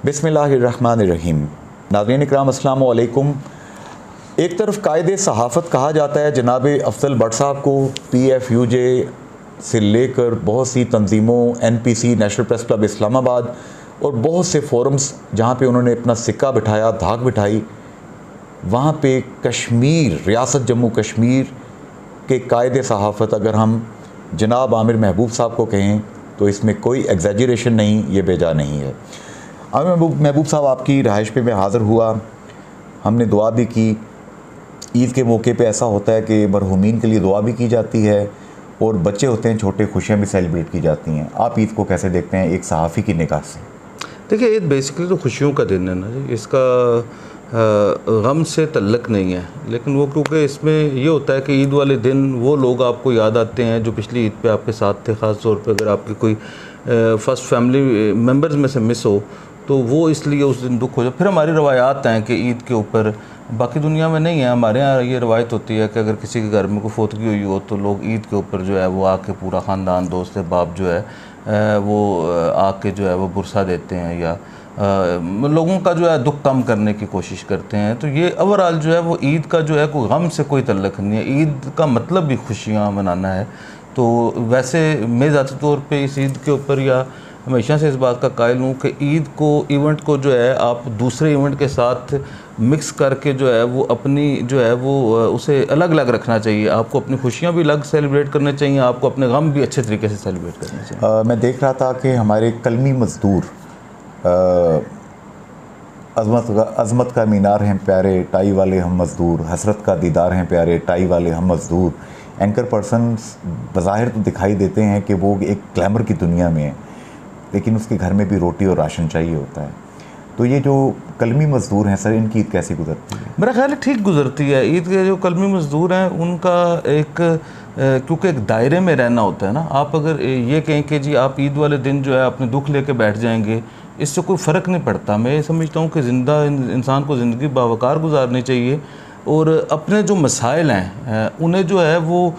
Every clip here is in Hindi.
बिस्मिल्लाहिर्रहमानिर्रहीम। नाज़रीन इकराम अस्सलाम वालेकुम। एक तरफ कायदे सहाफ़त कहा जाता है जनाब अफजल भट्ट साहब को PFUJ से लेकर बहुत सी तंजीमों, NPC national press club Islamabad और बहुत से फोरम्स जहाँ पे उन्होंने अपना सिक्का बिठाया, धाक बिठाई, वहाँ पे कश्मीर, रियासत जम्मू कश्मीर के कायदे सहाफ़त अगर हम जनाब आमिर महबूब साहब को कहें तो इसमें कोई एग्जैजरेशन नहीं, ये बेजा नहीं है। आमिर महबूब साहब, आपकी रहाइश पे मैं हाज़िर हुआ, हमने दुआ भी की। ईद के मौके पे ऐसा होता है कि मरहूमीन के लिए दुआ भी की जाती है और बच्चे होते हैं छोटे, खुशियाँ भी सेलिब्रेट की जाती हैं। आप ईद को कैसे देखते हैं एक सहाफ़ी की निगाह से? देखिए, ईद बेसिकली तो खुशियों का दिन है ना जी, इसका गम से तल्लक नहीं है। लेकिन वो क्योंकि इसमें ये होता है कि ईद वाले दिन वो लोग आपको याद आते हैं जो पिछली ईद पे आपके साथ थे। ख़ास तौर पे अगर आपकी कोई फर्स्ट फैमिली मेम्बर्स में से मिस हो तो वो इसलिए उस दिन दुख हो जाए। फिर हमारी रवायात हैं कि ईद के ऊपर, बाकी दुनिया में नहीं है, हमारे यहाँ ये रवायत होती है कि अगर किसी के घर में कोई फोतगी हुई हो तो लोग ईद के ऊपर जो है वो आके पूरा ख़ानदान, दोस्त बाप जो है वो आके जो है वो बुरसा देते हैं या लोगों का जो है दुख कम करने की कोशिश करते हैं। तो ये ओवरऑल जो है वो ईद का जो है कोई गम से कोई तल्लक नहीं है। ईद का मतलब भी खुशियाँ मनाना है। तो वैसे मैं ज़ाती तौर पे इस ईद के ऊपर या हमेशा से इस बात का कायल हूँ कि ईद को, इवेंट को जो है आप दूसरे इवेंट के साथ मिक्स करके जो है वो अपनी जो है वो उसे अलग अलग रखना चाहिए। आपको अपनी खुशियाँ भी अलग सेलिब्रेट करने चाहिए, आपको अपने गम भी अच्छे तरीके से सेलिब्रेट करने चाहिए। मैं देख रहा था कि हमारे कलमी मज़दूर अज़मत का मीनार हैं प्यारे, टाई वाले हम मज़दूर, हसरत का दीदार हैं प्यारे, टाई वाले हम मज़दूर। एंकर पर्सन बज़ाहिर तो दिखाई देते हैं कि वो एक ग्लैमर की दुनिया में है, लेकिन उसके घर में भी रोटी और राशन चाहिए होता है। तो ये जो कलमी मज़दूर हैं सर, इनकी ईद कैसी गुजरती है? मेरा ख्याल है ठीक गुजरती है। ईद के जो कलमी मज़दूर हैं उनका एक क्योंकि एक दायरे में रहना होता है ना। आप अगर ये कहें कि जी आप ईद वाले दिन जो है अपने दुख लेके बैठ जाएंगे, इससे कोई फ़र्क नहीं पड़ता। मैं ये समझता हूँ कि ज़िंदा इंसान को ज़िंदगी बावकार गुजारनी चाहिए और अपने जो मसाइल हैं उन्हें जो है वो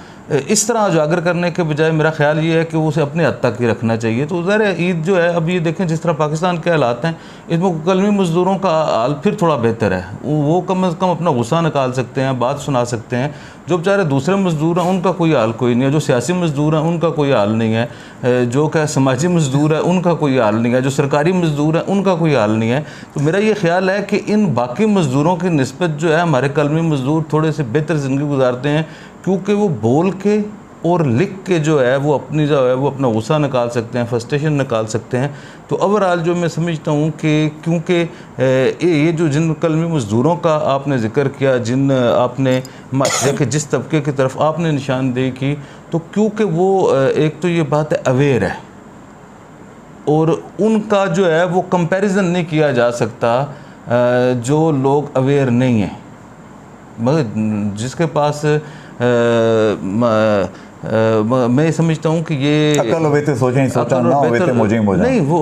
इस तरह उजागर करने के बजाय मेरा ख्याल ये है कि उसे अपने हद तक ही रखना चाहिए। तो ज़ाहिर है ईद जो है, अब ये देखें जिस तरह पाकिस्तान के हालात हैं, इसमें कलमी मज़दूरों का हाल फिर थोड़ा बेहतर है। वो कम अज़ कम अपना गुस्सा निकाल सकते हैं, बात सुना सकते हैं। जो बेचारे दूसरे मज़दूर हैं उनका कोई हाल कोई नहीं है, जो सियासी मज़दूर हैं उनका कोई हाल नहीं है, जो क्या समाजी मज़दूर है उनका कोई हाल नहीं है, जो सरकारी मज़दूर हैं उनका कोई हाल नहीं है। तो मेरा ये ख्याल है कि इन बाकी मज़दूरों की निस्बत जो है हमारे कलमी मज़दूर थोड़े से बेहतर ज़िंदगी गुजारते हैं, क्योंकि वो बोल के और लिख के जो है वो अपनी जो है वो अपना गुस्सा निकाल सकते हैं, फ्रस्ट्रेशन निकाल सकते हैं। तो ओवरऑल जो मैं समझता हूँ कि क्योंकि ये जो जिन कलमी मज़दूरों का आपने ज़िक्र किया, जिन आपने देखे जिस तबके की तरफ आपने निशानदेही की, तो क्योंकि वो एक तो ये बात है अवेयर है और उनका जो है वो कंपैरिजन नहीं किया जा सकता जो लोग अवेयर नहीं हैं। मगर जिसके पास मैं समझता हूँ कि ये अकल होवे तो सोचें, सोचा ना होवे तो मुझे नहीं, वो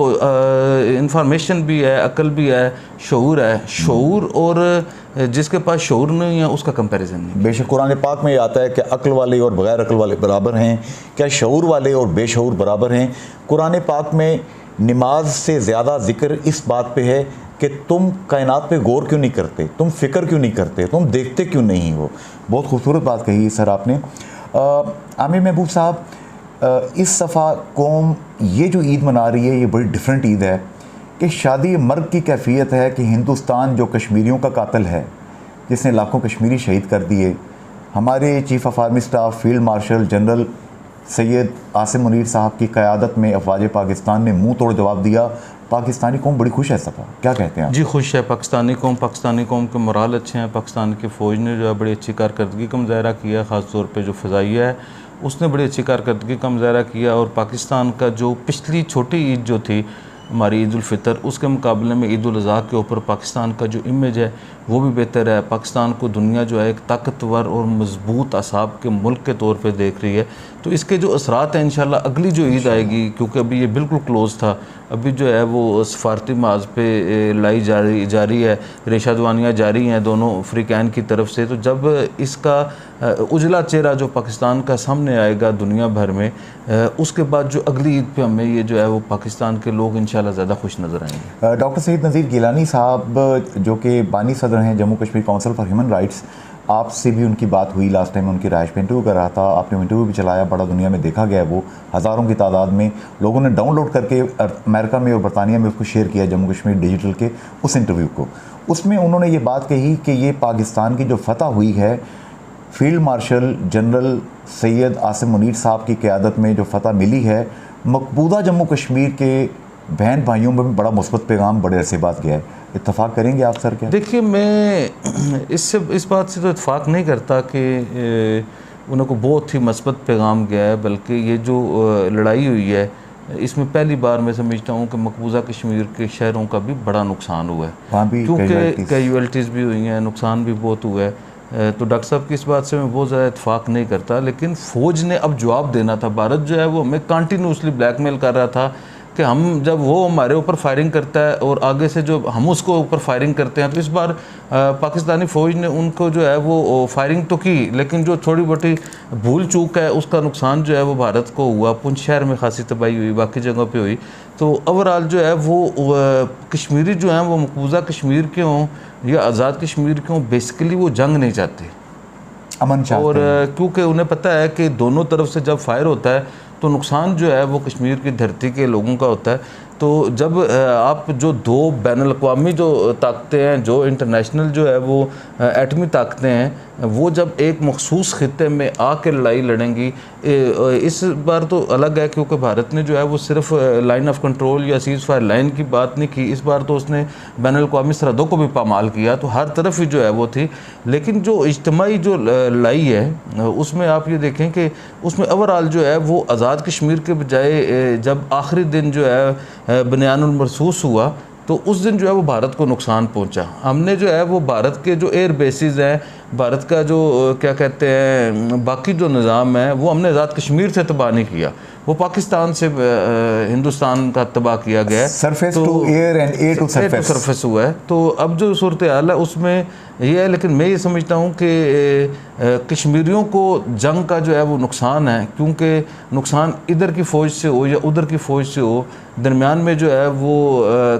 इंफॉर्मेशन भी है, अकल भी है, शऊर है। शऊर और जिसके पास शऊर नहीं है उसका कंपैरिजन नहीं। बेशक कुरान पाक में ये आता है कि अक्ल वाले और बगैर अक्ल वाले बराबर हैं, क्या शऊर वाले और बेशऊर बराबर हैं? कुरान पाक में नमाज से ज़्यादा ज़िक्र इस बात पे है कि तुम कायनात पे गौर क्यों नहीं करते, तुम फ़िक्र क्यों नहीं करते, तुम देखते क्यों नहीं हो। बहुत खूबसूरत बात कही सर आपने। आमिर महबूब साहब, इस दफ़ा कौम ये जो ईद मना रही है ये बड़ी डिफरेंट ईद है कि शादी मर्ग की कैफियत है कि हिंदुस्तान जो कश्मीरियों का कातिल है, जिसने लाखों कश्मीरी शहीद कर दिए, हमारे chief of army staff field marshal general Syed Asim Munir साहब की क़यादत में अफवाज पाकिस्तान ने मुँह तोड़ जवाब दिया। पाकिस्तानी कौम बड़ी खुश है इस दफ़ा, क्या कहते हैं आप? जी खुश है पाकिस्तानी कौम के मोराल अच्छे हैं। पाकिस्तान की फ़ौज ने जो है बड़ी अच्छी कारकर्दगी का मुज़ाहरा किया, ख़ास तौर पे जो फ़ज़ाइया है उसने बड़ी अच्छी कारकर्दगी का मुज़ाहरा किया। और पाकिस्तान का जो पिछली छोटी ईद जो थी हमारी ईद उल फ़ितर, उसके मुकाबले में ईद उल अज़हा के ऊपर पाकिस्तान का जो इमेज है वो भी बेहतर है। पाकिस्तान को दुनिया जो है एक ताकतवर और मज़बूत असाब के मुल्क के तौर पे देख रही है। तो इसके जो असरात हैं इंशाल्लाह अगली जो ईद आएगी, क्योंकि अभी ये बिल्कुल क्लोज़ था, अभी जो है वो सफारती माज पे लाई जारी है, रेशादवानियाँ जारी हैं दोनों अफ्रीकैन की तरफ से। तो जब इसका उजला चेहरा जो पाकिस्तान का सामने आएगा दुनिया भर में, उसके बाद जो अगली ईद पे हमें ये जो है वो पाकिस्तान के लोग इंशाल्लाह ज़्यादा खुश नज़र आएंगे। डॉक्टर सईद नज़ीर गिलानी साहब जो कि बानी सदर हैं Jammu Kashmir council for human rights, आपसे भी उनकी बात हुई लास्ट टाइम, उनकी रहायश पे इंटरव्यू कर रहा था, आपने इंटरव्यू भी चलाया, बड़ा दुनिया में देखा गया है, वो हज़ारों की तादाद में लोगों ने डाउनलोड करके अमेरिका में और बरतानिया में उसको शेयर किया, जम्मू कश्मीर डिजिटल के उस इंटरव्यू को। उसमें उन्होंने ये बात कही कि ये पाकिस्तान की जो फतह हुई है field marshal general Syed Asim Munir साहब की क़यादत में जो फतह मिली है, मकबूजा जम्मू कश्मीर के बहन भाइयों में भी बड़ा मुस्बत पैगाम बड़े अरसे बाद गया है। इत्तफाक करेंगे आप सर? क्या देखिए, मैं इस बात से तो इत्तफाक नहीं करता कि उनको बहुत ही मुस्बत पैगाम गया है, बल्कि ये जो लड़ाई हुई है इसमें पहली बार मैं समझता हूँ कि मकबूजा कश्मीर के शहरों का भी बड़ा नुकसान हुआ है, वहाँ भी क्योंकि कैजुअल्टीज़ भी हुई हैं, नुकसान भी बहुत हुआ है। तो डॉक्टर साहब की इस बात से मैं बहुत ज़्यादा इत्तफाक नहीं करता, लेकिन फ़ौज ने अब जवाब देना था। भारत जो है वो हमें कंटिन्यूसली ब्लैकमेल कर रहा था कि हम जब वो हमारे ऊपर फायरिंग करता है और आगे से जो हम उसको ऊपर फायरिंग करते हैं, तो इस बार पाकिस्तानी फ़ौज ने उनको जो है वो फायरिंग तो की, लेकिन जो थोड़ी मोटी भूल चूक है उसका नुकसान जो है वो भारत को हुआ। पुंछ शहर में खासी तबाही हुई, बाकी जगह पे हुई। तो ओवरऑल जो है वो कश्मीरी जो हैं वो मकबूजा कश्मीर के हों या आज़ाद कश्मीर के हों, बेसिकली वो जंग नहीं चाहते, अमन चाहते और हैं। क्योंकि उन्हें पता है कि दोनों तरफ से जब फायर होता है तो नुकसान जो है वो कश्मीर की धरती के लोगों का होता है। तो जब आप जो दो बैनुल-अक़वामी जो ताकतें हैं, जो इंटरनेशनल जो है वो एटमी ताकतें हैं, वो जब एक मखसूस ख़ित्ते में आके लड़ाई लड़ेंगी, इस बार तो अलग है क्योंकि भारत ने जो है वो सिर्फ लाइन ऑफ कंट्रोल या सीज़ फायर लाइन की बात नहीं की, इस बार तो उसने बैनुल-अक़वामी सरहदों को भी पामाल किया, तो हर तरफ ही जो है वो थी। लेकिन जो इज्तिमाई जो लड़ाई है उसमें आप ये देखें कि उसमें ओवरऑल जो है वो आज़ाद कश्मीर के बजाय जब आखिरी दिन जो है बनियानुल मरसूस हुआ, तो उस दिन जो है वो भारत को नुकसान पहुंचा। हमने जो है वो भारत के जो एयर बेसिस हैं, भारत का जो क्या कहते हैं बाकी जो निज़ाम है, वो हमने आज़ाद कश्मीर से तबाह नहीं किया, वो पाकिस्तान से हिंदुस्तान का तबाह किया गया है। Surface to air and air to surface हुआ है। तो अब जो सूरत हाल है उसमें ये है, लेकिन मैं ये समझता हूँ कि कश्मीरियों को जंग का जो है वो नुकसान है, क्योंकि नुकसान इधर की फ़ौज से हो या उधर की फ़ौज से हो, दरमियान में जो है वो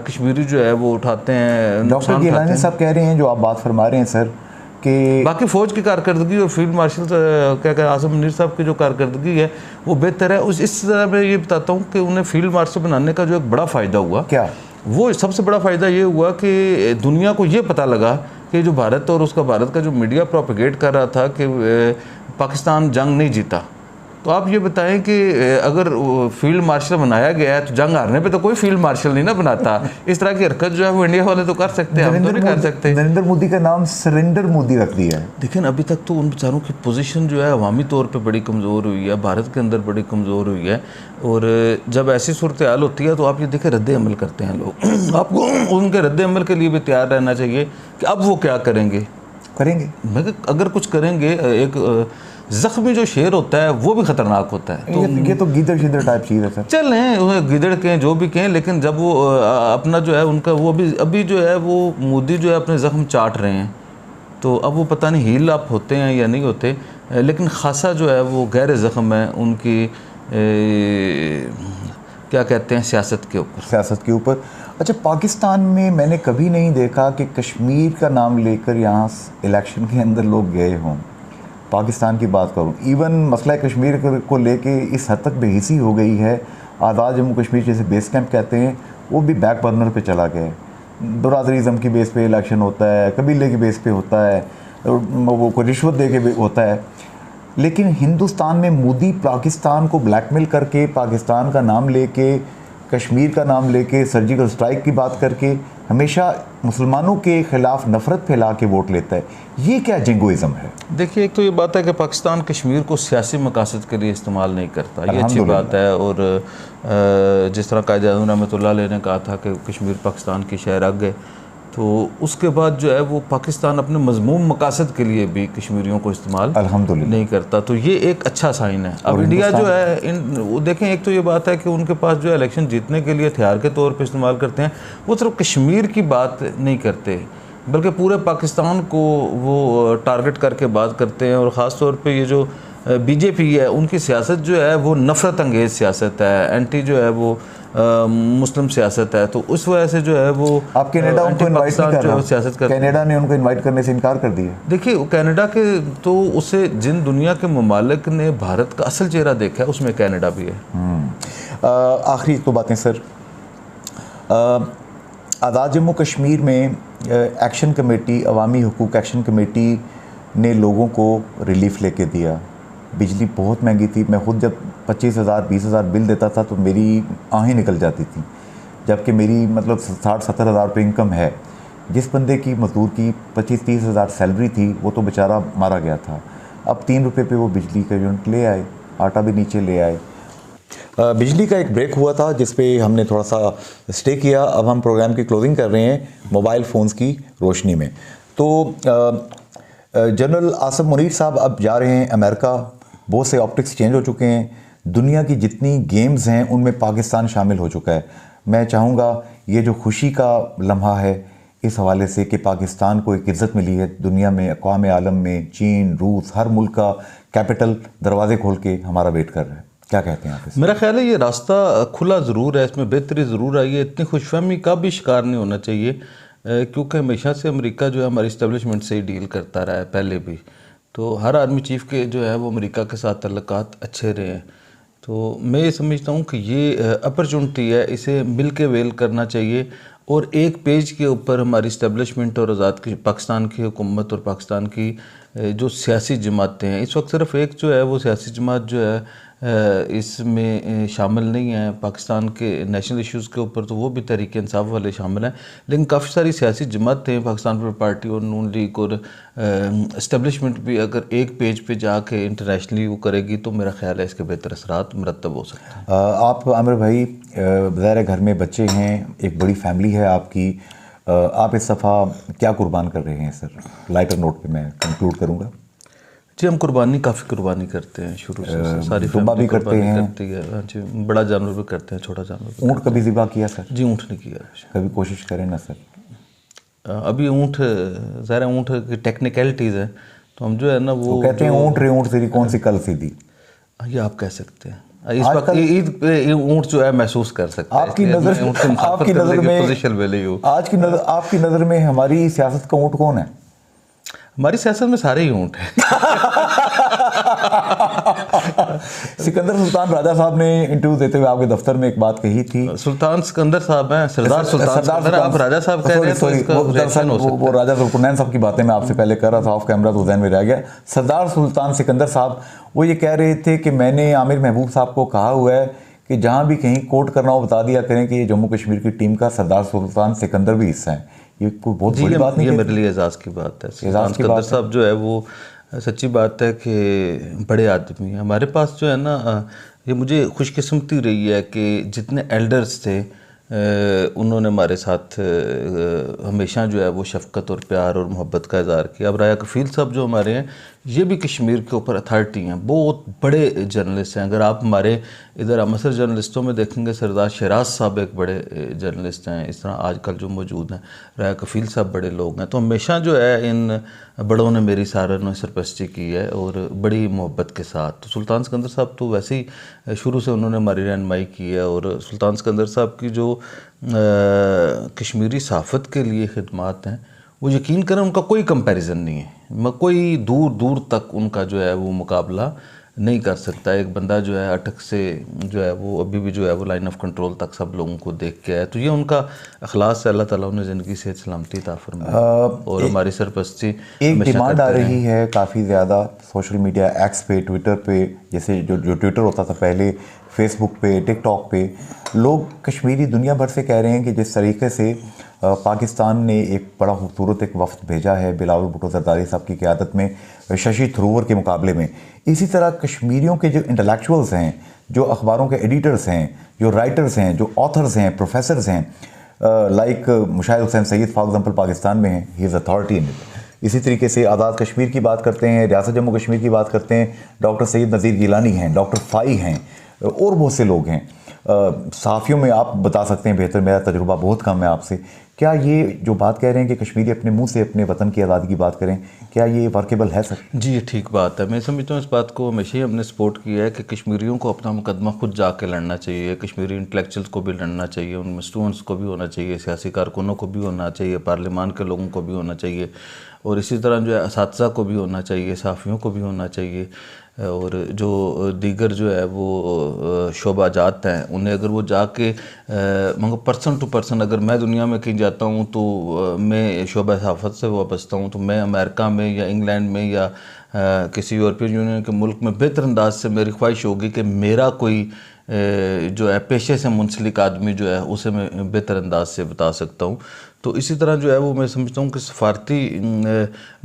कश्मीरी जो है वो उठाते हैं। डॉक्टर गिलानी साहब कह रहे हैं, जो आप बात फरमा रहे हैं सर, कि बाकी फ़ौज की कारकर्दगी और फील्ड मार्शल क्या कहते हैं आसिम मुनीर साहब की जो कारकर्दगी है वो बेहतर है। इस तरह मैं ये बताता हूँ कि उन्हें फील्ड मार्शल बनाने का जो एक बड़ा फ़ायदा हुआ, क्या वो सबसे बड़ा फ़ायदा ये हुआ कि दुनिया को ये पता लगा कि जो भारत और उसका भारत का जो मीडिया प्रोपेगेट कर रहा था कि पाकिस्तान जंग नहीं जीता, तो आप ये बताएं कि अगर फील्ड मार्शल बनाया गया है तो जंग हारने पे तो कोई फील्ड मार्शल नहीं ना बनाता। इस तरह की हरकत जो है वो इंडिया वाले तो कर सकते हैं, हम तो नहीं कर सकते। नरेंद्र मोदी का नाम सरेंडर मोदी रख दिया है। लेकिन अभी तक तो उन बेचारों की पोजीशन जो है अवामी तौर पे बड़ी कमज़ोर हुई है, भारत के अंदर बड़ी कमज़ोर हुई है, और जब ऐसी सूरत हाल होती है तो आप ये देखें रद्द अमल करते हैं लोग। आपको उनके रद्द अमल के लिए भी तैयार रहना चाहिए कि अब वो क्या करेंगे। मैं अगर कुछ करेंगे, एक ज़ख्मी जो शेर होता है वो भी ख़तरनाक होता है। तो ये तो गीदड़ शिदड़ टाइप चीज़ है सर। चलें गिदड़ कहें जो भी कहें, लेकिन जब वो अपना जो है उनका वो भी अभी जो है वो मोदी जो है अपने ज़ख्म चाट रहे हैं, तो अब वो पता नहीं हील अप होते हैं या नहीं होते, लेकिन ख़ासा जो है वो गहरे ज़ख्म है उनकी क्या कहते हैं सियासत के ऊपर। अच्छा, पाकिस्तान में मैंने कभी नहीं देखा कि कश्मीर का नाम लेकर यहाँ इलेक्शन के अंदर लोग गए हों। पाकिस्तान की बात करूँ, इवन मसला कश्मीर को लेके इस हद तक बेहिसी हो गई है, आज़ाद जम्मू कश्मीर जैसे बेस कैंप कहते हैं वो भी बैक बर्नर पे चला गया है। बरादरीज़म की बेस पे इलेक्शन होता है, कबीले की बेस पे होता है, वो कोई रिश्वत दे के होता है। लेकिन हिंदुस्तान में मोदी पाकिस्तान को ब्लैकमेल करके, पाकिस्तान का नाम लेके, कश्मीर का नाम लेके, सर्जिकल स्ट्राइक की बात करके हमेशा मुसलमानों के ख़िलाफ़ नफ़रत फैला के वोट लेता है। ये क्या जिंगोइज़म है? देखिए, एक तो ये बात है कि पाकिस्तान कश्मीर को सियासी मकासद के लिए इस्तेमाल नहीं करता, ये अच्छी बात है। और जिस तरह कायद-ए-आज़म रहमतुल्लाह अलैह ने कहा था कि कश्मीर पाकिस्तान की शहर आग है, तो उसके बाद जो है वो पाकिस्तान अपने मज़मूम मकासद के लिए भी कश्मीरियों को इस्तेमाल अल्हम्दुलिल्लाह नहीं करता, तो ये एक अच्छा साइन है। अब इंडिया जो है वो देखें, एक तो ये बात है कि उनके पास जो है इलेक्शन जीतने के लिए हथियार के तौर पे इस्तेमाल करते हैं, वो सिर्फ कश्मीर की बात नहीं करते बल्कि पूरे पाकिस्तान को वो टारगेट करके बात करते हैं। और ख़ास तौर पे ये जो बीजेपी है उनकी सियासत जो है वो नफ़रत अंगेज़ सियासत है, एंटी जो है वो मुस्लिम सियासत है, तो उस वजह से जो है वो आप कनाडा उनको इनवाइट नहीं कर रहे, सियासत कर कनाडा ने उनको इनवाइट करने से इनकार कर दिया। देखिए कनाडा के तो उसे जिन दुनिया के ममालिक ने भारत का असल चेहरा देखा है उसमें कनाडा भी है। आखिरी तो बातें सर, आज़ाद जम्मू कश्मीर में एक्शन कमेटी, अवामी हुकूक एक्शन कमेटी ने लोगों को रिलीफ लेके दिया। बिजली बहुत महंगी थी, मैं खुद जब 25,000 20,000 बिल देता था तो मेरी आँखें निकल जाती थी, जबकि मेरी मतलब 60-70 हज़ार रुपये इनकम है। जिस बंदे की मजदूर की 25-30 हज़ार सैलरी थी वो तो बेचारा मारा गया था। अब 3 रुपये पे वो बिजली का यूनिट ले आए, आटा भी नीचे ले आए। बिजली का एक ब्रेक हुआ था जिस पे हमने थोड़ा सा स्टे किया। अब हम प्रोग्राम की क्लोजिंग कर रहे हैं मोबाइल फ़ोन्स की रोशनी में। तो जनरल आसिफ मुनीर साहब अब जा रहे हैं अमेरिका, बहुत से ऑप्टिक्स चेंज हो चुके हैं, दुनिया की जितनी गेम्स हैं उनमें पाकिस्तान शामिल हो चुका है। मैं चाहूँगा ये जो खुशी का लम्हा है इस हवाले से कि पाकिस्तान को एक इज़्ज़त मिली है दुनिया में, अक़वाम आलम में, चीन, रूस, हर मुल्क का कैपिटल दरवाज़े खोल के हमारा वेट कर रहा है। क्या कहते हैं आप इसमें? मेरा ख्याल है ये रास्ता खुला ज़रूर है, इसमें बेहतरी ज़रूर आई है। इतनी खुशफहमी का भी शिकार नहीं होना चाहिए क्योंकि हमेशा से अमेरिका जो है हमारी इस्टेब्लिशमेंट से ही डील करता रहा है पहले भी, तो हर आर्मी चीफ़ के जो है वो अमेरिका के साथ तल्लुकात अच्छे रहे हैं। तो मैं ये समझता हूँ कि ये अपॉर्चुनिटी है, इसे मिल के वेल करना चाहिए और एक पेज के ऊपर हमारी इस्टेब्लिशमेंट और आज़ाद की पाकिस्तान की हुकूमत और पाकिस्तान की जो सियासी जमातें हैं, इस वक्त सिर्फ एक जो है वो सियासी जमात जो है इसमें शामिल नहीं है पाकिस्तान के नेशनल इश्यूज़ के ऊपर, तो वो भी तहरीक इंसाफ वाले शामिल हैं, लेकिन काफ़ी सारी सियासी जमातें हैं, पाकिस्तान पीपल पार्टी और नून लीग और इस्टेब्लिशमेंट भी अगर एक पेज पे जाके इंटरनेशनली वो करेगी तो मेरा ख्याल है इसके बेहतर असरात मुरतब हो सकते हैं। आप आमिर भाई ज़ाहिर घर में बच्चे हैं, एक बड़ी फैमिली है आपकी, आप इस दफ़ा क्या कुर्बान कर रहे हैं सर? लाइटर नोट पे मैं कंक्लूड करूँगा। जी हम कुर्बानी काफ़ी कुर्बानी करते हैं शुरू से, सारी दुम्बा भी करते हैं, करती है। हाँ जी, बड़ा जानवर भी करते हैं, छोटा जानवर भी। ऊँट कभी ज़िबा किया सर? जी ऊँट नहीं किया। कभी कोशिश करें ना सर। अभी ऊँट ज़रा ऊँट की टेक्निकलिटीज़ हैं तो हम जो है ना वो कहते हैं ऊँट रे ऊँट सीधी कौन सी कल सीधी, ये आप कह सकते हैं। इस वक्त ईद पे ऊँट जो है महसूस कर सकता है। आपकी नज़र में पोजीशन में ले हो। आपकी नज़र में हमारी सियासत का ऊँट कौन है? हमारी सियासत में सारे ही ऊँट हैं। सिकंदर सुल्तान राजा साहब ने इंटरव्यू देते हुए आपके दफ्तर में एक बात कही थी। सुल्तान सिकंदर साहब हैं, सरदार सुल्तान, आप राजा साहब कह रहे हैं तो इसका रिएक्शन हो सकता है। वो राजा सुल्तान साहब की बातें मैं आपसे पहले कर रहा था ऑफ कैमरा, तो ज़हन में रह गया। सरदार सुल्तान सिकंदर साहब वो ये कह रहे थे कि मैंने आमिर महबूब साहब को कहा हुआ है कि जहाँ भी कहीं कोट करना हो बता दिया करें कि ये जम्मू कश्मीर की टीम का सरदार सुल्तान सिकंदर भी हिस्सा है। ये कोई बहुत बड़ी बात नहीं है, ये मेरे लिए एजाज़ की बात है। सुल्तान सिकंदर साहब जो है वो सच्ची बात है कि बड़े आदमी हैं। हमारे पास जो है ना ये मुझे खुशकिस्मती रही है कि जितने एल्डर्स थे उन्होंने हमारे साथ हमेशा जो है वो शफ़क़त और प्यार और मोहब्बत का इज़हार किया। अब राया कफ़ील साहब जो हमारे हैं ये भी कश्मीर के ऊपर अथॉरिटी हैं, बहुत बड़े जर्नलिस्ट हैं। अगर आप हमारे इधर अमसर जर्नलिस्टों में देखेंगे सरदार शराज साहब एक बड़े जर्नलिस्ट हैं, इस तरह आजकल जो मौजूद हैं राया कफ़ील साहब बड़े लोग हैं। तो हमेशा जो है इन बड़ों ने मेरी सारन सरपरस्ती की है और बड़ी मोहब्बत के साथ। तो सुल्तान सिकंदर साहब तो वैसे ही शुरू से उन्होंने हमारी रहनुमाई की है और सुल्तान सिकंदर साहब की जो कश्मीरी सहाफ़त के लिए खिदमात हैं वो यकीन करें उनका कोई कंपैरिजन नहीं है। मैं कोई दूर दूर तक उनका जो है वो मुकाबला नहीं कर सकता। एक बंदा जो है अटक से जो है वो अभी भी जो है वो लाइन ऑफ कंट्रोल तक सब लोगों को देख के आया। तो ये उनका अखलास से अल्लाह ताला उन्हें ज़िंदगी से सलामती अता फरमाए और हमारी सरपरस्ती। एक डिमांड आ रही है काफ़ी ज़्यादा सोशल मीडिया एक्स पे, ट्विटर पे, जैसे जो ट्विटर होता था पहले, फेसबुक पे, टिकटॉक पे, लोग कश्मीरी दुनिया भर से कह रहे हैं कि जिस तरीके से पाकिस्तान ने एक बड़ा खूबसूरत एक वफ्द भेजा है बिलावल भुट्टो जरदारी साहब की क़यादत में शशि थरूर के मुकाबले में, इसी तरह कश्मीरियों के जो इंटेलेक्चुअल्स हैं, जो अखबारों के एडिटर्स हैं, जो राइटर्स हैं, जो ऑथर्स हैं, प्रोफेसर्स हैं, like Mushahid Hussain Syed for example Pakistan में हैं, he is authority in it. इसी तरीके से आज़ाद कश्मीर की बात करते हैं, रियासत जम्मू कश्मीर की बात करते हैं, डॉक्टर सैयद नज़ीर गिलानी हैं, डॉक्टर फ़ाई हैं और बहुत से लोग हैं। सहाफ़ियों में आप बता सकते हैं बेहतर, मेरा तजुर्बा बहुत कम है आपसे। क्या ये जो बात कह रहे हैं कि कश्मीरी अपने मुंह से अपने वतन की आज़ादी की बात करें, क्या ये वर्केबल है सर? जी, ये ठीक बात है। मैं समझता हूँ इस बात को हमेशा ही हमने सपोर्ट किया है कि कश्मीरियों को अपना मुकदमा खुद जाके लड़ना चाहिए, कश्मीरी इंटेलेक्चुअल्स को भी लड़ना चाहिए, उनमें स्टूडेंट्स को भी होना चाहिए, सियासी कारकुनों को भी होना चाहिए, पार्लियामान के लोगों को भी होना चाहिए, और इसी तरह जो है असातिज़ा को भी होना चाहिए, सहाफ़ियों को भी होना चाहिए, और जो दीगर जो है वो शोबा जात हैं उन्हें अगर वो जाके मगर पर्सन टू पर्सन, अगर मैं दुनिया में कहीं जाता हूँ तो मैं शोबा सहाफ़त से वाबस्ता हूँ, तो मैं अमेरिका में या इंग्लैंड में या किसी यूरोपियन यूनियन के मुल्क में बेहतर अंदाज से मेरी ख्वाहिश होगी कि मेरा कोई जो है पेशे से मुंसलिक आदमी जो है उसे मैं बेहतर अंदाज से बता सकता हूँ। तो इसी तरह जो है वो मैं समझता हूँ कि सफारती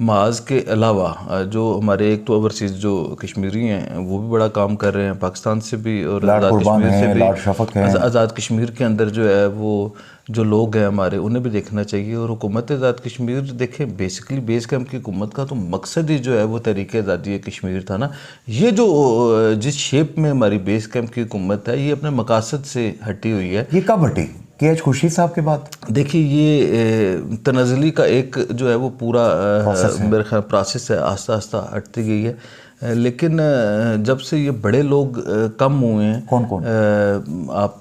महाज के अलावा जो हमारे एक तो ओवरसीज़ जो कश्मीरी हैं वो भी बड़ा काम कर रहे हैं, पाकिस्तान से भी और आज़ाद कश्मीर से भी। आज़ाद कश्मीर के अंदर जो है वो जो लोग हैं हमारे, उन्हें भी देखना चाहिए। और हुकूमत आज़ाद कश्मीर देखें, बेसिकली बेस कैंप की हुकूमत का तो मकसद ही जो है वो तहरीक आज़ादी कश्मीर था ना। ये जो जिस शेप में हमारी बेस कैंप की हुकूमत है ये अपने मकासद से हटी हुई है। ये कब हटी? KH खुर्शीद साहब के बाद? देखिए ये तनज़ली का एक जो है वो पूरा मेरे ख्याल प्रोसेस है, आस्ता आस्ता हटती गई है। लेकिन जब से ये बड़े लोग कम हुए हैं, कौन कौन आप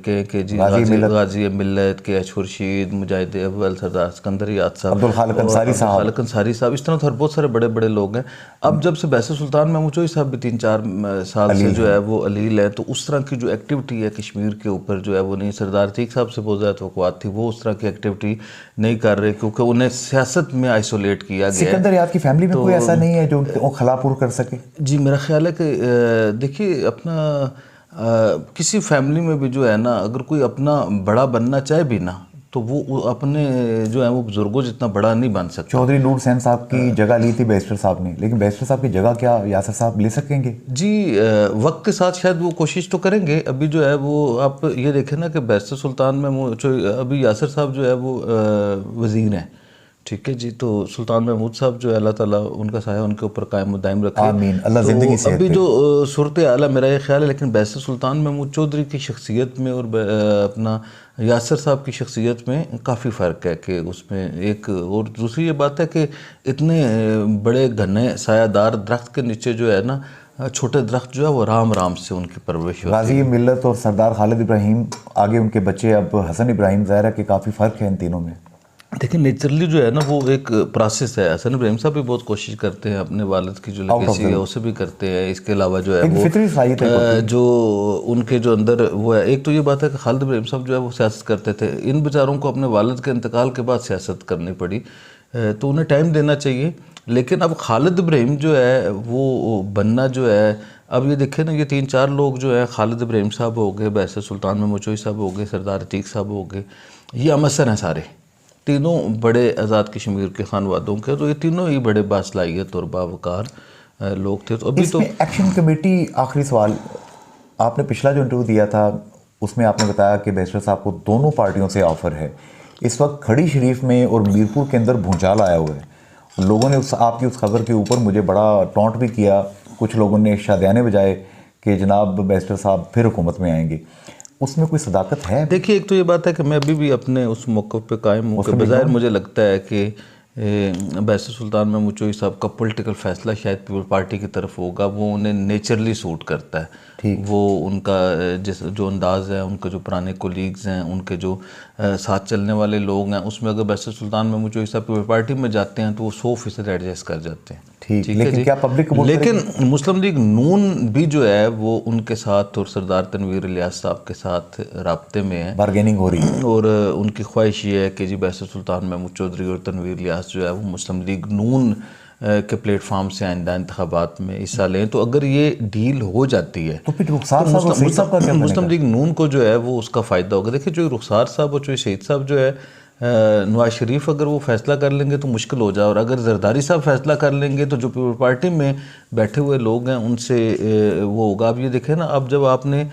कहें कि जी गाजी मिल्लत, KH खुर्शीद, मुजाहिद अव्वल, सरदार सिकंदर याद साहब, अब्दुल खालिक अंसारी साहब, इस तरह तो बहुत सारे बड़े बड़े लोग हैं। अब जब से बैसर सुल्तान महमूद चौधरी साहब भी 3-4 साल से जो है वो अलील है, तो उस तरह की जो एक्टिविटी है कश्मीर के ऊपर जो है वो नहीं। सरदार अतीक साहब से बहुत ज़्यादा तवक्कुआत थी, वो उस तरह की एक्टिविटी नहीं कर रहे क्योंकि उन्हें सियासत में आइसोलेट किया गया। सिकंदर याद की फैमिली में कोई ऐसा नहीं है जो खलापुर कर सके? जी, मेरा ख्याल है कि देखिए अपना किसी फैमिली में भी जो है ना, अगर कोई अपना बड़ा बनना चाहे भी ना, तो वो अपने जो है वो बुजुर्गों जितना बड़ा नहीं बन सकता। चौधरी नूर हुसैन साहब की जगह ली थी बैरिस्टर साहब ने, लेकिन बैरिस्टर साहब की जगह क्या यासर साहब ले सकेंगे? जी, वक्त के साथ शायद वो कोशिश तो करेंगे। अभी जो है वो आप ये देखें ना कि बैरिस्टर सुल्तान महमूद, अभी यासर साहब जो है वो वज़ीर हैं, ठीक है जी। तो सुल्तान महमूद साहब जो है अल्लाह ताला उनका साया उनके ऊपर कायम दायम रखे, आमीन, अल्लाह ज़िंदगी सेहत अभी जो सूरत हाल है मेरा ये ख्याल है। लेकिन बैरिस्टर सुल्तान महमूद चौधरी की शख्सियत में और अपना यासर साहब की शख्सियत में काफ़ी फ़र्क है कि उसमें एक, और दूसरी ये बात है कि इतने बड़े घने सायादार दरख्त के नीचे जो है ना छोटे दरख्त जो है वो राम राम से उनकी परवरिश होती है। गाजी मिल्लत और सरदार खालिद इब्राहिम, आगे उनके बच्चे अब हसन इब्राहिम, ज़ाहिर है कि काफ़ी फ़र्क है इन तीनों में। देखिए नेचुरली जो है ना वो एक प्रोसेस है। हसन इब्राहिम साहब भी बहुत कोशिश करते हैं, अपने वालिद की जो लेगेसी है उसे भी करते हैं। इसके अलावा जो है वो जो उनके जो अंदर वो है, एक तो ये बात है कि खालिद इब्राहिम साहब जो है वो सियासत करते थे, इन बेचारों को अपने वालिद के इंतकाल के बाद सियासत करनी पड़ी, तो उन्हें टाइम देना चाहिए। लेकिन अब खालिद इब्राहिम जो है वो बनना जो है, अब ये देखें ना, ये 3-4 लोग जो है, खालिद इब्राहिम साहब हो गए, बैरिस्टर सुल्तान महमूद चौधरी साहब हो गए, सरदार अतीक साहब हो गए, ये अमसर हैं सारे, तीनों बड़े आज़ाद कश्मीर के खानवादों के, तो ये तीनों ही बड़े बासलाहियत और बावकार लोग थे। तो अभी तो एक्शन कमेटी, आखिरी सवाल, आपने पिछला जो इंटरव्यू दिया था उसमें आपने बताया कि बैरिस्टर साहब को दोनों पार्टियों से ऑफ़र है। इस वक्त खड़ी शरीफ में और मीरपुर के अंदर भूचाल आया हुआ है। लोगों ने आपकी उस खबर के ऊपर मुझे बड़ा टॉन्ट भी किया, कुछ लोगों ने शादियाने बजाए कि जनाब बैरिस्टर साहब फिर हुकूमत में आएंगे। उसमें कोई सदाकत है? देखिए, एक तो ये बात है कि मैं अभी भी अपने उस मौक़िफ़ पे कायम हूँ कि बज़ाहिर मुझे लगता है कि बैरिस्टर सुल्तान महमूद चौधरी साहब का पॉलिटिकल फ़ैसला शायद पीपल पार्टी की तरफ होगा, वो उन्हें नेचुरली सूट करता है। वो उनका जो अंदाज़ है, उनके जो पुराने कोलीग्स हैं, उनके जो साथ चलने वाले लोग हैं, उसमें अगर बैरिस्टर सुल्तान महमूद चौधरी साहब पीपल पार्टी में जाते हैं तो वो 100% एडजस्ट कर जाते हैं। ठीक लेकिन क्या पब्लिक लेकिन मुस्लिम लीग नून भी जो है वो उनके साथ और सरदार तनवीर इलियास साहब के साथ राब्ते में है, बारगेनिंग हो रही है, और उनकी ख्वाहिश ये है कि जी बैरिस्टर सुल्तान महमूद चौधरी और तनवीर इलियास जो है वो मुस्लिम लीग नून के प्लेटफार्म से आइंदा इंतखाबात में हिस्सा लें। तो अगर ये डील हो जाती है तो फिर रुखसार साहब और मुस्लिम लीग नून को जो है वो उसका फ़ायदा होगा। देखिए, जो रुखसार साहब और जो शहीद साहब जो है, नवाज शरीफ अगर वो फैसला कर लेंगे तो मुश्किल हो जाए, और अगर जरदारी साहब फैसला कर लेंगे तो जो पीपल पार्टी में बैठे हुए लोग हैं उनसे वो होगा। अब ये देखें ना, अब जब आपने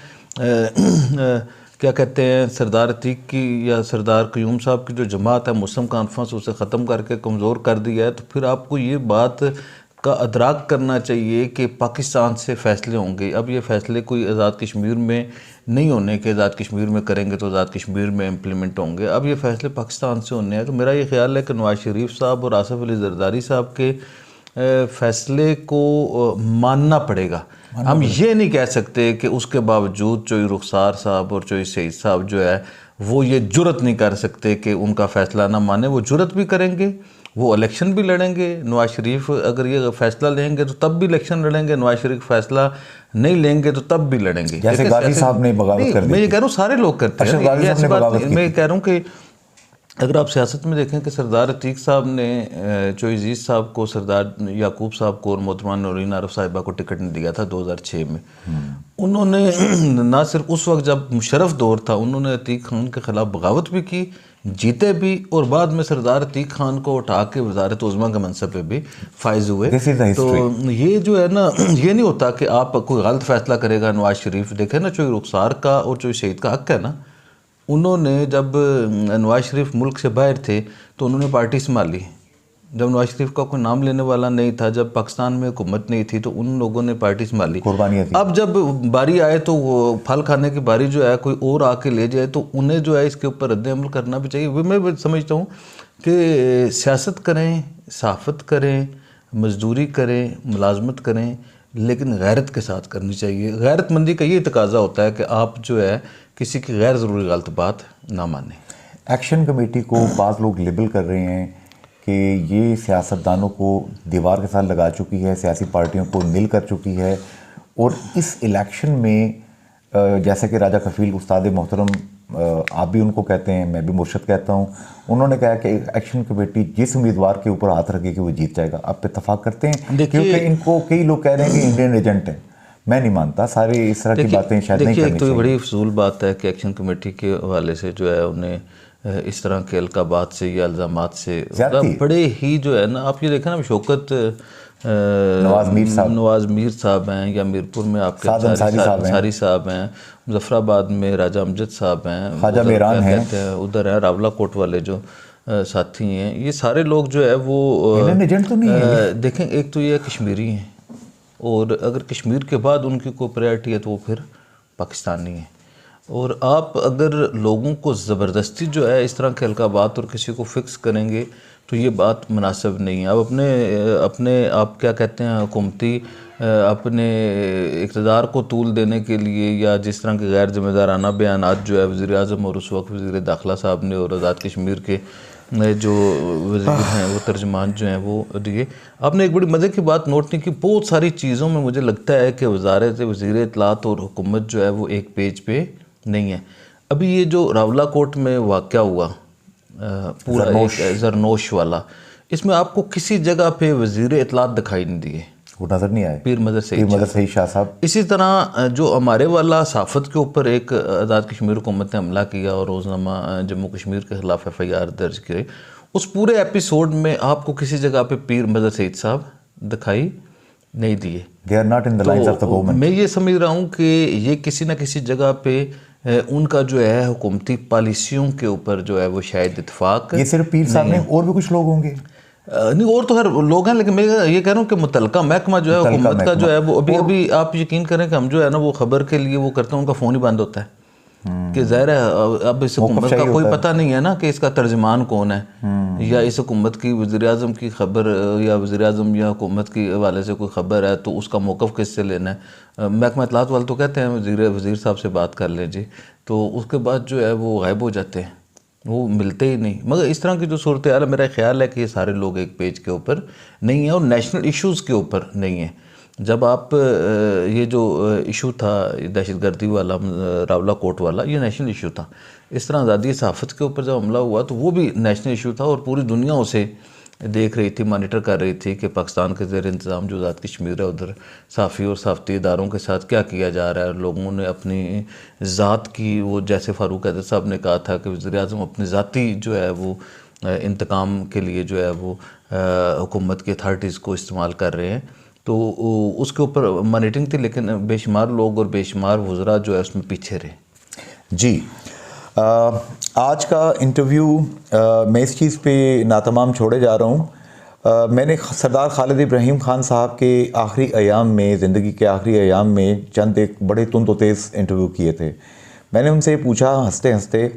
क्या कहते हैं सरदार अतीक की या सरदार क़यूम साहब की जो जमात है मुस्लिम कॉन्फ्रेंस उसे ख़त्म करके कमज़ोर कर दिया है, तो फिर आपको ये बात का अदराक करना चाहिए कि पाकिस्तान से फ़ैसले होंगे। अब ये फ़ैसले कोई आज़ाद कश्मीर में नहीं होने के, आज़ाद कश्मीर में करेंगे तो आज़ाद कश्मीर में इम्प्लीमेंट होंगे। अब ये फ़ैसले पाकिस्तान से होने हैं। तो मेरा ये ख्याल है कि नवाज़ शरीफ साहब और आसिफ अली ज़रदारी साहब के फ़ैसले को मानना पड़ेगा। हम ये नहीं कह सकते कि उसके बावजूद चोई रुखसार साहब और चोई सईद साहब जो है वो ये जुर्रत नहीं कर सकते कि उनका फ़ैसला ना माने। वो जुर्रत भी करेंगे, वो इलेक्शन भी लड़ेंगे। नवाज़ शरीफ अगर ये फ़ैसला लेंगे तो तब भी इलेक्शन लड़ेंगे, नवाज़ शरीफ फ़ैसला नहीं लेंगे तो तब भी लड़ेंगे। जैसे गाजी साहब ने बगावत कर दी। मैं ये कह रहा हूँ सारे लोग करते हैं। मैं ये कह रहा हूँ कि अगर आप सियासत में देखें कि सरदार अतीक साहब ने चोई अजीज़ साहब को, सरदार याकूब साहब को और मोहतरमा नौरीन आरफ साहिबा को टिकट नहीं दिया था 2006 में। उन्होंने ना सिर्फ उस वक्त जब मुशर्रफ दौर था उन्होंने अतीक खान के ख़िलाफ़ बगावत भी की, जीते भी, और बाद में सरदार अतीक खान को उठा के वज़ारत उज़्मा के मनसब पे भी फाइज हुए। तो ये जो है ना, ये नहीं होता कि आप कोई गलत फ़ैसला करेगा नवाज़ शरीफ। देखें ना, चोई रुखसार का और चोई शहीद का हक़ है ना। उन्होंने जब नवाज़ शरीफ मुल्क से बाहर थे तो उन्होंने पार्टी संभाली। जब नवाज़ शरीफ का कोई नाम लेने वाला नहीं था, जब पाकिस्तान में हुकूमत नहीं थी, तो उन लोगों ने पार्टी संभाली। अब जब बारी आए तो वो फल खाने की बारी जो है कोई और आके ले जाए तो उन्हें जो है इसके ऊपर रद्द अमल करना भी चाहिए। मैं समझता हूँ कि सियासत करें, सहाफ़त करें, मजदूरी करें, मुलाजमत करें, लेकिन गैरत के साथ करनी चाहिए। गैरतमंदी का ये तकाजा होता है कि आप जो है किसी की गैर ज़रूरी गलत बात ना माने। एक्शन कमेटी को बाज़ लोग लेबल कर रहे हैं कि ये सियासतदानों को दीवार के साथ लगा चुकी है, सियासी पार्टियों को नील कर चुकी है, और इस इलेक्शन में जैसे कि राजा कफ़ील उस्ताद मोहतरम, आप भी उनको कहते हैं, मैं भी मुर्शद कहता हूँ, उन्होंने कहा कि एक्शन कमेटी जिस उम्मीदवार के ऊपर हाथ रखेगी वो जीत जाएगा। आप इत्तेफाक करते हैं? क्योंकि इनको कई लोग कह रहे हैं कि इंडियन एजेंट है। मैं नहीं मानता, सारे इस तरह की बातें शायद नहीं करनी चाहिए। तो बड़ी फजूल बात है कि एक्शन कमेटी के हवाले से जो है उन्हें इस तरह के अलकाबात से या इल्ज़ामात से बड़े ही जो है ना, आप ये देखें ना, शौकत नवाज मीर साहब हैं, या मीरपुर में आपके अंसारी साहब हैं, मुजफ्फराबाद में राजा अमजद साहब हैं, ख्वाजा मेहरान हैं, उधर है रावला कोट वाले जो साथी हैं, ये सारे लोग जो है वो एजेंट तो नहीं है। देखें, एक तो ये कश्मीरी हैं, और अगर कश्मीर के बाद उनकी कोई प्रायोरिटी है तो वो फिर पाकिस्तानी है। और आप अगर लोगों को ज़बरदस्ती जो है इस तरह के अलकाबात और किसी को फ़िक्स करेंगे तो ये बात मुनासिब नहीं है। अब अपने आप क्या कहते हैं, हुकूमती अपने इक़्तिदार को तूल देने के लिए या जिस तरह के गैर ज़िम्मेदाराना बयानात जो है वज़ीर आज़म और उस वक्त वज़ीर दाखिला साहब ने और आज़ाद कश्मीर के जो वज़ीर हैं वो तर्जमान जो हैं वो दिए। आपने एक बड़ी मज़े की बात नोट नहीं की, बहुत सारी चीज़ों में मुझे लगता है कि वज़ीर इत्तलात और हुकूमत जो है वो एक पेज पे नहीं है। अभी ये जो रावला कोट में वाक़या हुआ पूरा एक जरनोश वाला, इसमें आपको किसी जगह पे वज़ीर इत्तलात दिखाई नहीं दिए, वो नज़र नहीं आए, पीर मदर सईद शाह साहब। इसी तरह जो हमारे वाला सहाफ़त के ऊपर एक आज़ाद कश्मीर हुकूमत ने हमला किया और रोज़नामा जम्मू कश्मीर के ख़िलाफ़ FIR दर्ज करे, उस पूरे एपिसोड में आपको किसी जगह पे पीर मदर सईद साहब दिखाई नहीं दिए। They are not in the lines of the government। मैं ये समझ रहा हूँ कि ये किसी न किसी जगह पे उनका जो है हुकूमती पॉलिसियों के ऊपर जो है वो शायद इत्तेफाक। ये सिर्फ पीर साहब नहीं, और भी कुछ लोग होंगे? नहीं, और तो हर लोग हैं, लेकिन मैं ये कह रहा हूँ कि मुतलका महकमा जो है हुकूमत का जो है वो अभी आप यकीन करें कि हम जो है ना वो खबर के लिए वो करते हैं, उनका फ़ोन ही बंद होता है कि ज़ाहिर है अब इस हुकूमत का कोई पता नहीं है ना कि इसका तर्जमान कौन है, या इस हुकूमत की वज़ीर आज़म की खबर या वज़ीर आज़म या हुकूमत के हवाले से कोई खबर है तो उसका मौक़िफ़ किससे लेना है। महकमा इत्तलात वाले तो कहते हैं वज़ीर साहब से बात कर लीजिए, तो उसके बाद जो है वो गायब हो जाते हैं, वो मिलते ही नहीं। मगर इस तरह की जो सूरत हाल है, मेरा ख्याल है कि ये सारे लोग एक पेज के ऊपर नहीं है और नेशनल इश्यूज़ के ऊपर नहीं है। जब आप ये जो इशू था दहशतगर्दी वाला रावला कोट वाला, ये नेशनल इशू था। इस तरह आज़ादी सहाफ़त के ऊपर जब हमला हुआ तो वो भी नेशनल इशू था और पूरी दुनिया उसे देख रही थी, मॉनिटर कर रही थी कि पाकिस्तान के ज़ेर इंतज़ाम जो आज़ाद कश्मीर है उधर सहाफ़ी और सहाफ़ती इदारों के साथ क्या किया जा रहा है। लोगों ने अपनी ज़ात की, वो जैसे फ़ारूक हैदर साहब ने कहा था कि वज़ीर आज़म अपनी ज़ाती जो है वो इंतकाम के लिए जो है वो हुकूमत की अथॉरिटीज़ को इस्तेमाल कर रहे हैं, तो उसके ऊपर मॉनिटरिंग थी, लेकिन बेशुमार लोग और बेशुमार वज़रा जो है उसमें पीछे रहे। जी आज का इंटरव्यू मैं इस चीज़ पे नातमाम छोड़े जा रहा हूँ। मैंने सरदार खालिद इब्राहिम ख़ान साहब के आखिरी अयाम में, ज़िंदगी के आखिरी अयाम में चंद एक बड़े तुंद तेज़ इंटरव्यू किए थे। मैंने उनसे पूछा हंसते हंसते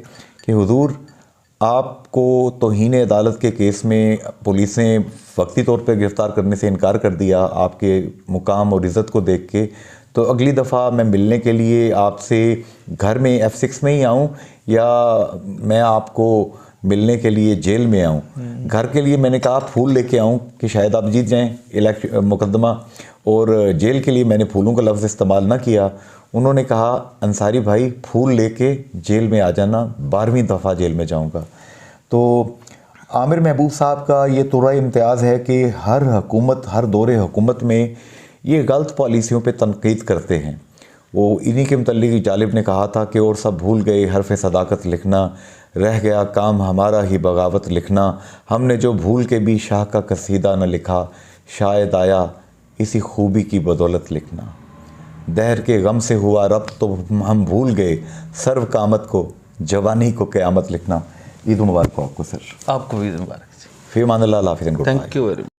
कि हुजूर, आपको तौहीन अदालत के केस में पुलिस ने वक्ती तौर पर गिरफ़्तार करने से इनकार कर दिया आपके मुकाम और इज़्ज़त को देख के, तो अगली दफ़ा मैं मिलने के लिए आपसे घर में F6 में ही आऊँ या मैं आपको मिलने के लिए जेल में आऊँ? घर के लिए मैंने कहा फूल लेके आऊँ कि शायद आप जीत जाएं मुकदमा, और जेल के लिए मैंने फूलों का लफ्ज़ इस्तेमाल ना किया। उन्होंने कहा अंसारी भाई फूल लेके जेल में आ जाना, 12वीं दफ़ा जेल में जाऊँगा। तो आमिर महबूब साहब का ये तुरा इम्तियाज़ है कि हर हुकूमत, हर दौरे हुकूमत में ये गलत पॉलिसियों पे तनकीद करते हैं। वो इन्हीं के मुतल्लिक़ जालिब ने कहा था कि और सब भूल गए हरफ़ सदाकत लिखना, रह गया काम हमारा ही बगावत लिखना, हमने जो भूल के भी शाह का कसीदा न लिखा, शायद आया इसी खूबी की बदौलत लिखना। दहर के गम से हुआ रब्त तो हम भूल गए सर्व कामत को, जवानी को क़यामत लिखना। ईद मुबारक हो आपको सर। आपको भी मुबारक। फ़ी अमान अल्लाह, हाफ़िज़। Thank you very much.